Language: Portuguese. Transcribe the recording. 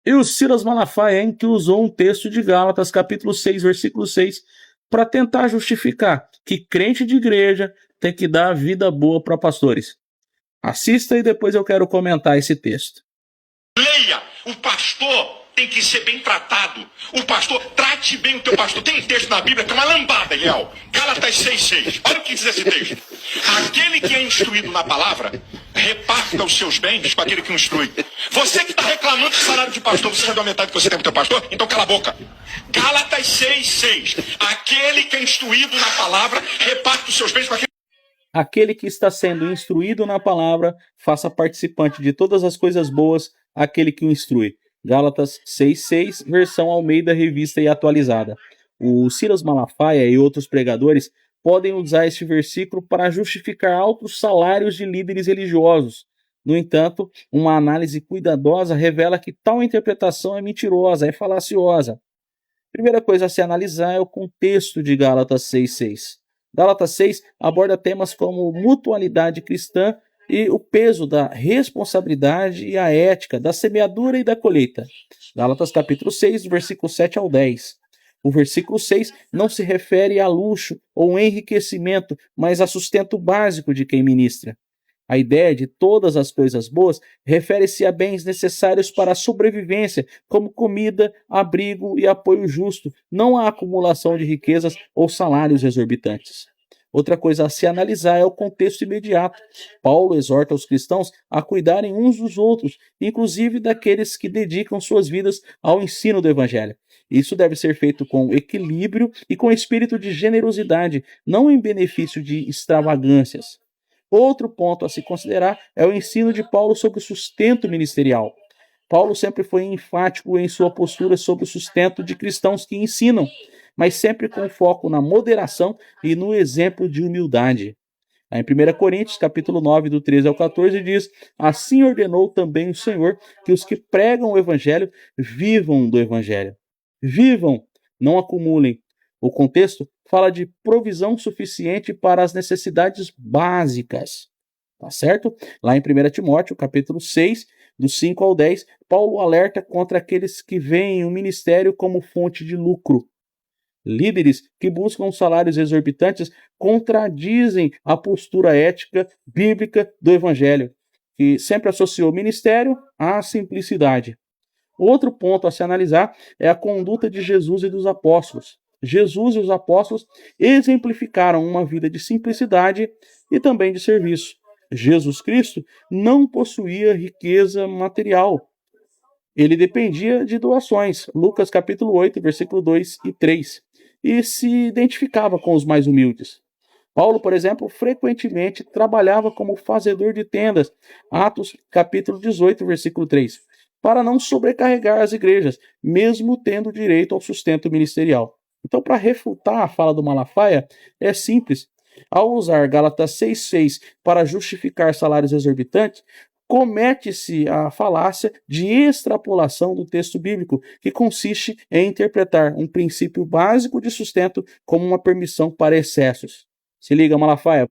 E o Silas Malafaia, hein, que usou um texto de Gálatas, capítulo 6, versículo 6, para tentar justificar que crente de igreja tem que dar vida boa para pastores. Assista e depois eu quero comentar esse texto. Leia, o pastor tem que ser bem tratado. O pastor, trate bem o teu pastor. Tem texto na Bíblia que é uma lambada, Eliel. Gálatas 6,6. Olha o que diz esse texto. Aquele que é instruído na palavra, reparta os seus bens com aquele que o instrui. Você que está reclamando do salário de pastor, você já deu a metade que você tem pro teu pastor? Então cala a boca. Gálatas 6,6. Aquele que é instruído na palavra, reparta os seus bens com aquele. Aquele que está sendo instruído na palavra, faça participante de todas as coisas boas, aquele que o instrui. Gálatas 6,6, versão Almeida, revista e atualizada. O Silas Malafaia e outros pregadores podem usar este versículo para justificar altos salários de líderes religiosos. No entanto, uma análise cuidadosa revela que tal interpretação é mentirosa, é falaciosa. Primeira coisa a se analisar é o contexto de Gálatas 6,6. Gálatas 6 aborda temas como mutualidade cristã e o peso da responsabilidade e a ética, da semeadura e da colheita. Gálatas capítulo 6, versículo 7 ao 10. O versículo 6 não se refere a luxo ou enriquecimento, mas a sustento básico de quem ministra. A ideia de todas as coisas boas refere-se a bens necessários para a sobrevivência, como comida, abrigo e apoio justo, não a acumulação de riquezas ou salários exorbitantes. Outra coisa a se analisar é o contexto imediato. Paulo exorta os cristãos a cuidarem uns dos outros, inclusive daqueles que dedicam suas vidas ao ensino do Evangelho. Isso deve ser feito com equilíbrio e com espírito de generosidade, não em benefício de extravagâncias. Outro ponto a se considerar é o ensino de Paulo sobre o sustento ministerial. Paulo sempre foi enfático em sua postura sobre o sustento de cristãos que ensinam, mas sempre com foco na moderação e no exemplo de humildade. Em 1 Coríntios, capítulo 9, do 13 ao 14, diz: assim ordenou também o Senhor que os que pregam o evangelho vivam do evangelho. Vivam, não acumulem. O contexto fala de provisão suficiente para as necessidades básicas. Tá certo? Lá em 1 Timóteo, capítulo 6, do 5 ao 10, Paulo alerta contra aqueles que veem o ministério como fonte de lucro. Líderes que buscam salários exorbitantes contradizem a postura ética bíblica do evangelho, que sempre associou o ministério à simplicidade. Outro ponto a se analisar é a conduta de Jesus e dos apóstolos. Jesus e os apóstolos exemplificaram uma vida de simplicidade e também de serviço. Jesus Cristo não possuía riqueza material. Ele dependia de doações. Lucas capítulo 8, versículo 2 e 3. E se identificava com os mais humildes. Paulo, por exemplo, frequentemente trabalhava como fazedor de tendas. Atos capítulo 18, versículo 3. Para não sobrecarregar as igrejas, mesmo tendo direito ao sustento ministerial. Então, para refutar a fala do Malafaia, é simples. Ao usar Gálatas 6,6 para justificar salários exorbitantes, comete-se a falácia de extrapolação do texto bíblico, que consiste em interpretar um princípio básico de sustento como uma permissão para excessos. Se liga, Malafaia.